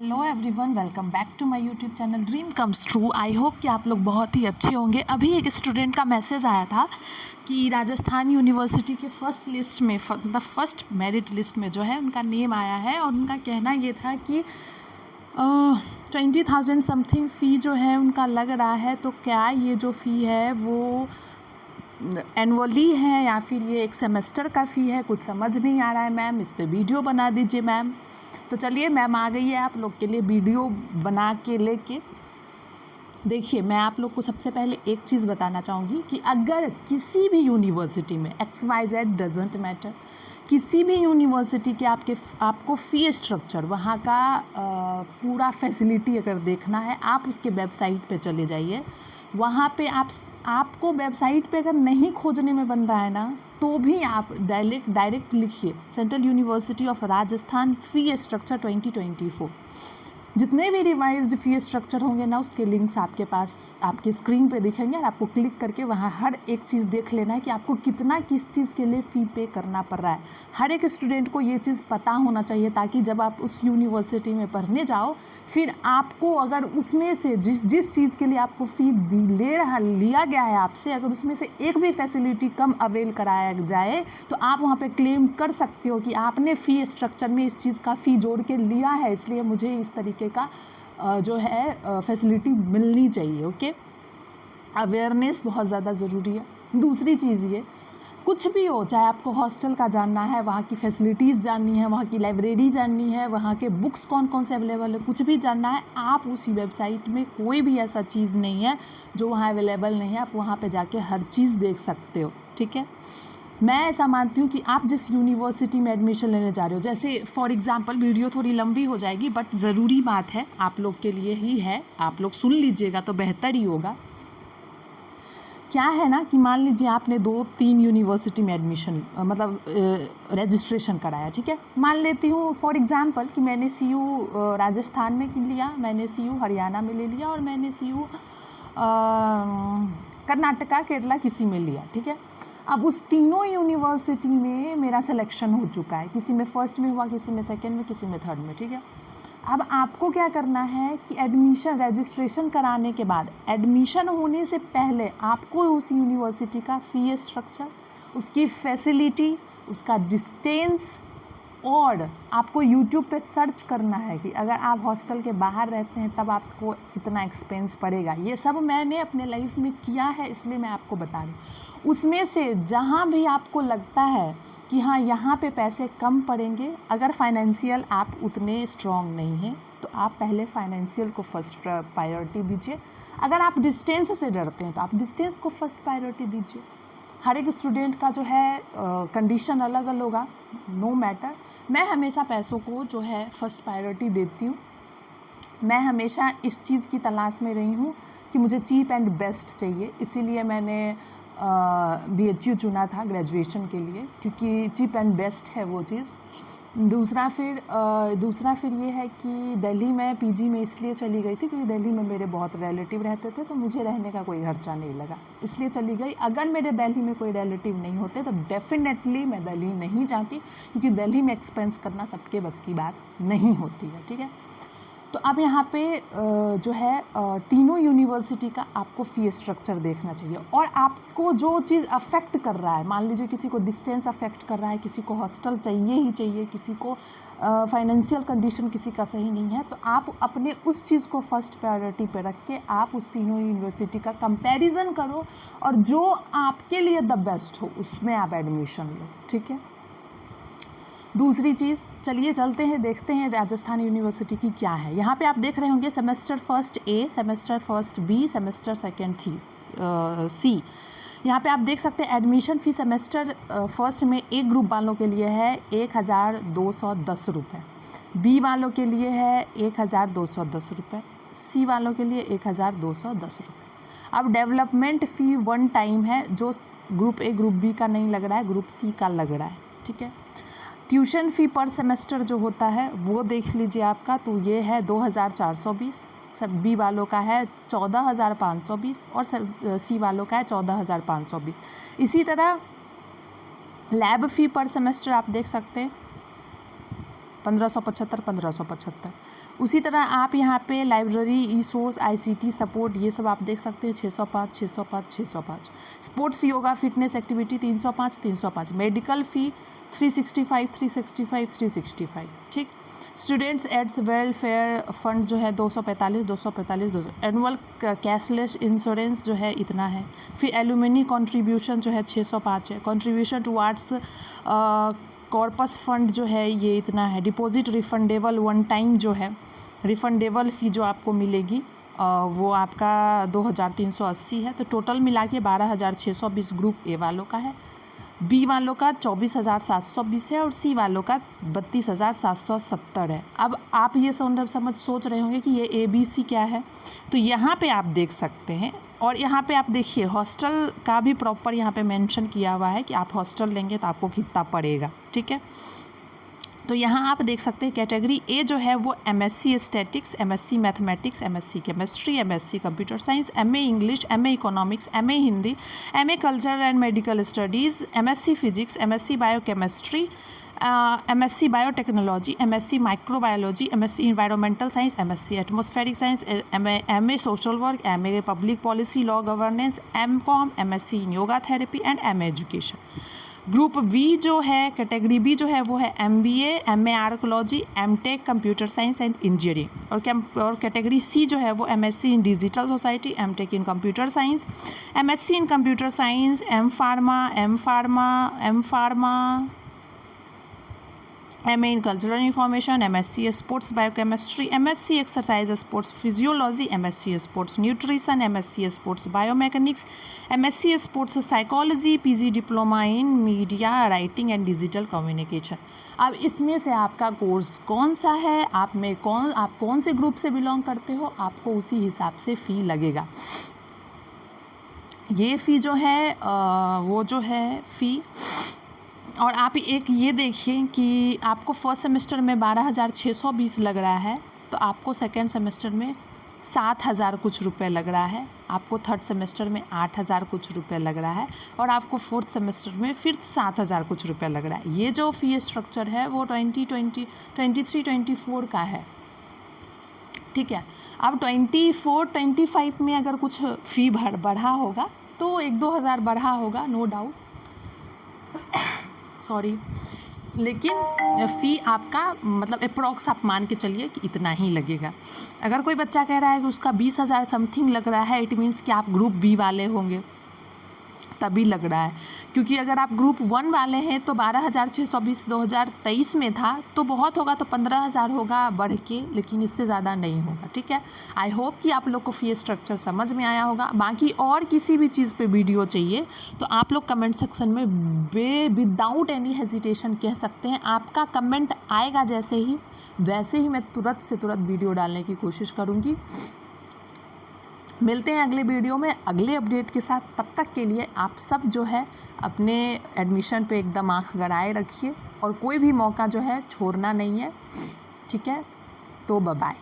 Hello everyone, welcome back to my YouTube channel dream comes true. I hope कि आप लोग बहुत ही अच्छे होंगे। अभी एक स्टूडेंट का मैसेज आया था कि राजस्थान यूनिवर्सिटी के फर्स्ट लिस्ट में मतलब फर्स्ट मेरिट लिस्ट में जो है उनका नेम आया है और उनका कहना ये था कि 20,000 समथिंग फ़ी जो है उनका लग रहा है। तो क्या ये जो फ़ी है वो एनुअली है या फिर ये एक सेमेस्टर का फ़ी है, कुछ समझ नहीं आ रहा है मैम, इस पर वीडियो बना दीजिए मैम। तो चलिए मैम आ गई है आप लोग के लिए वीडियो बना के लेके। देखिए, मैं आप लोग को सबसे पहले एक चीज़ बताना चाहूँगी कि अगर किसी भी यूनिवर्सिटी में XYZ डजेंट मैटर, किसी भी यूनिवर्सिटी के आपको फ़ी स्ट्रक्चर वहाँ का पूरा फैसिलिटी अगर देखना है, आप उसके वेबसाइट पे चले जाइए। वहाँ पे आपको वेबसाइट पे अगर नहीं खोजने में बन रहा है ना, तो भी आप डायरेक्ट लिखिए central university of Rajasthan fee structure 2024। जितने भी रिवाइज्ड फ़ी स्ट्रक्चर होंगे ना, उसके लिंक्स आपके पास आपकी स्क्रीन पे दिखेंगे और आपको क्लिक करके वहाँ हर एक चीज़ देख लेना है कि आपको कितना किस चीज़ के लिए फ़ी पे करना पड़ रहा है। हर एक स्टूडेंट को ये चीज़ पता होना चाहिए ताकि जब आप उस यूनिवर्सिटी में पढ़ने जाओ, फिर आपको अगर उसमें से जिस चीज़ के लिए आपको फ़ी लिया गया है आपसे, अगर उसमें से एक भी फैसिलिटी कम अवेल कराया जाए तो आप वहाँ पे क्लेम कर सकते हो कि आपने फ़ी स्ट्रक्चर में इस चीज़ का फ़ी जोड़ के लिया है, इसलिए मुझे इस तरीके का जो है फैसिलिटी मिलनी चाहिए। ओके, अवेयरनेस बहुत ज़्यादा ज़रूरी है। दूसरी चीज़ ये, कुछ भी हो, चाहे आपको हॉस्टल का जानना है, वहाँ की फैसिलिटीज़ जाननी है, वहाँ की लाइब्रेरी जाननी है, वहाँ के बुक्स कौन कौन से अवेलेबल है, कुछ भी जानना है, आप उस वेबसाइट में कोई भी ऐसा चीज़ नहीं है जो वहाँ अवेलेबल नहीं है। आप वहाँ पे जाके हर चीज़ देख सकते हो। ठीक है, मैं ऐसा मानती हूँ कि आप जिस यूनिवर्सिटी में एडमिशन लेने जा रहे हो, जैसे फॉर एग्जांपल, वीडियो थोड़ी लंबी हो जाएगी बट ज़रूरी बात है, आप लोग के लिए ही है, आप लोग सुन लीजिएगा तो बेहतर ही होगा। क्या है ना कि मान लीजिए आपने 2-3 यूनिवर्सिटी में एडमिशन रजिस्ट्रेशन कराया। ठीक है, मान लेती हूँ फॉर एग्जांपल कि मैंने CU राजस्थान में लिया, मैंने CU हरियाणा में ले लिया और मैंने CU कर्नाटका केरला किसी में लिया। ठीक है, अब उस तीनों यूनिवर्सिटी में मेरा सिलेक्शन हो चुका है, किसी में फर्स्ट में हुआ, किसी में सेकंड में, किसी में थर्ड में। ठीक है, अब आपको क्या करना है कि एडमिशन रजिस्ट्रेशन कराने के बाद, एडमिशन होने से पहले आपको उस यूनिवर्सिटी का फ़ी स्ट्रक्चर, उसकी फैसिलिटी, उसका डिस्टेंस, और आपको यूट्यूब पे सर्च करना है कि अगर आप हॉस्टल के बाहर रहते हैं तब आपको कितना एक्सपेंस पड़ेगा। ये सब मैंने अपने लाइफ में किया है, इसलिए मैं आपको बता रही हूँ। उसमें से जहाँ भी आपको लगता है कि हाँ यहाँ पे पैसे कम पड़ेंगे, अगर फाइनेंशियल आप उतने स्ट्रॉन्ग नहीं हैं तो आप पहले फाइनेंशियल को फर्स्ट प्रायोरिटी दीजिए। अगर आप डिस्टेंस से डरते हैं तो आप डिस्टेंस को फर्स्ट प्रायोरिटी दीजिए। हर एक स्टूडेंट का जो है कंडीशन अलग अलग होगा, नो मैटर। मैं हमेशा पैसों को जो है फर्स्ट प्रायोरिटी देती हूँ। मैं हमेशा इस चीज़ की तलाश में रही हूँ कि मुझे चीप एंड बेस्ट चाहिए, इसीलिए मैंने BHU चुना था ग्रेजुएशन के लिए, क्योंकि चीप एंड बेस्ट है वो चीज़। दूसरा फिर ये है कि दिल्ली में PG में इसलिए चली गई थी क्योंकि दिल्ली में मेरे बहुत रिलेटिव रहते थे, तो मुझे रहने का कोई खर्चा नहीं लगा, इसलिए चली गई। अगर मेरे दिल्ली में कोई रिलेटिव नहीं होते तो डेफिनेटली मैं दिल्ली नहीं जाती, क्योंकि दिल्ली में एक्सपेंस करना सबके बस की बात नहीं होती है। ठीक है, तो अब यहाँ पे जो है तीनों यूनिवर्सिटी का आपको फ़ी स्ट्रक्चर देखना चाहिए, और आपको जो चीज़ अफेक्ट कर रहा है, मान लीजिए किसी को डिस्टेंस अफेक्ट कर रहा है, किसी को हॉस्टल चाहिए ही चाहिए, किसी को फाइनेंशियल कंडीशन किसी का सही नहीं है, तो आप अपने उस चीज़ को फर्स्ट प्रायोरिटी पे रख के आप उस तीनों यूनिवर्सिटी का कंपैरिजन करो और जो आपके लिए द बेस्ट हो उसमें आप एडमिशन लो। ठीक है, दूसरी चीज़, चलिए चलते हैं, देखते हैं राजस्थान यूनिवर्सिटी की क्या है। यहाँ पे आप देख रहे होंगे semester first A, semester first B, semester second C। यहाँ पे आप देख सकते हैं एडमिशन फ़ी सेमेस्टर फर्स्ट में A ग्रुप वालों के लिए है 1,210 रुपये, B वालों के लिए है 1,210 रुपये, C वालों के लिए 1,210 रुपये। अब डेवलपमेंट फ़ी वन टाइम है, जो ग्रुप A ग्रुप B का नहीं लग रहा है, ग्रुप C का लग रहा है। ठीक है, ट्यूशन फ़ी पर सेमेस्टर जो होता है वो देख लीजिए आपका, तो ये है 2,420, सब B वालों का है 14,520 और C वालों का है 14,520। इसी तरह लैब फ़ी पर सेमेस्टर आप देख सकते हैं 1575। उसी तरह आप यहाँ पे library, e source, ICT support, ये सब आप देख सकते हैं 605, 605, 605। Sports, yoga, fitness activity 305, 305। Medical fee 365, 365, 365। ठीक। स्टूडेंट्स एड्स वेलफेयर फंड जो है 245, 245, 200। एनुअल कैशलेस इंश्योरेंस जो है इतना है। फिर एलुमिनी कॉन्ट्रीब्यूशन जो है 605 है। कॉन्ट्रीब्यूशन टुवार्ड्स कॉर्पस फंड जो है ये इतना है। डिपॉजिट रिफंडेबल वन टाइम जो है रिफंडेबल फ़ी जो आपको मिलेगी वो आपका 2380 है। तो टोटल मिला के 12620 ग्रुप ए वालों का है। बी वालों का 24720 है और सी वालों का 32770 है। अब आप ये सोच रहे होंगे कि ये ABC क्या है, तो यहाँ पे आप देख सकते हैं। और यहाँ पे आप देखिए हॉस्टल का भी प्रॉपर यहाँ पे मेंशन किया हुआ है कि आप हॉस्टल लेंगे तो आपको कितना पड़ेगा। ठीक है, तो यहाँ आप देख सकते हैं कैटेगरी ए जो है वो MSc statics, MSc mathematics, MSc chemistry, MSc computer science, MA English, MA economics, MA Hindi, MA cultural and medical studies, MSc physics, MSc biochemistry, MSc biotechnology, MSc microbiology, MSc environmental science, MSc atmospheric science, MA social work, MA public policy law governance, MCOM, MSc in yoga therapy and MA education. Group B जो है, category B जो है वो है MBA, MA archaeology, MTech computer science and engineering. और category C जो है वो MSc in digital society, MTech in computer science, MSc in computer science, M pharma, MA in cultural information, MSc sports biochemistry, MSc exercise sports physiology, MSc sports nutrition, MSc sports biomechanics, MSc sports psychology, PG diploma in media writing and digital communication. अब इसमें से आपका course कौन सा है, आप कौन से ग्रुप से बिलोंग करते हो, आपको उसी हिसाब से फ़ी लगेगा। ये फ़ी जो है वो जो है फ़ी, और आप एक ये देखिए कि आपको फर्स्ट सेमेस्टर में 12620 लग रहा है, तो आपको सेकेंड सेमेस्टर में 7000 कुछ रुपए लग रहा है, आपको थर्ड सेमेस्टर में 8000 कुछ रुपए लग रहा है, और आपको फोर्थ सेमेस्टर में फिर 7000 कुछ रुपए लग रहा है। ये जो फ़ी स्ट्रक्चर है वो 2023-24 का है। ठीक है, अब 24-25 में अगर कुछ फ़ी बढ़ा होगा तो 1-2 हज़ार बढ़ा होगा, नो डाउट, सॉरी, लेकिन फ़ी आपका मतलब अप्रॉक्स आप मान के चलिए कि इतना ही लगेगा। अगर कोई बच्चा कह रहा है कि उसका 20,000 समथिंग लग रहा है, इट मीन्स कि आप ग्रुप बी वाले होंगे, तभी लग रहा है। क्योंकि अगर आप ग्रुप 1 वाले हैं तो 12,620 2023 में था, तो बहुत होगा तो 15,000 होगा बढ़ के, लेकिन इससे ज़्यादा नहीं होगा। ठीक है, आई होप कि आप लोग को फ़ी स्ट्रक्चर समझ में आया होगा। बाकी और किसी भी चीज़ पे वीडियो चाहिए तो आप लोग कमेंट सेक्शन में विदाउट एनी हेजिटेशन कह सकते हैं। आपका कमेंट आएगा जैसे ही, वैसे ही मैं तुरंत से तुरंत वीडियो डालने की कोशिश करूँगी। मिलते हैं अगले वीडियो में अगले अपडेट के साथ। तब तक के लिए आप सब जो है अपने एडमिशन पे एकदम आँख गड़ाए रखिए और कोई भी मौका जो है छोड़ना नहीं है। ठीक है, तो बाय बाय।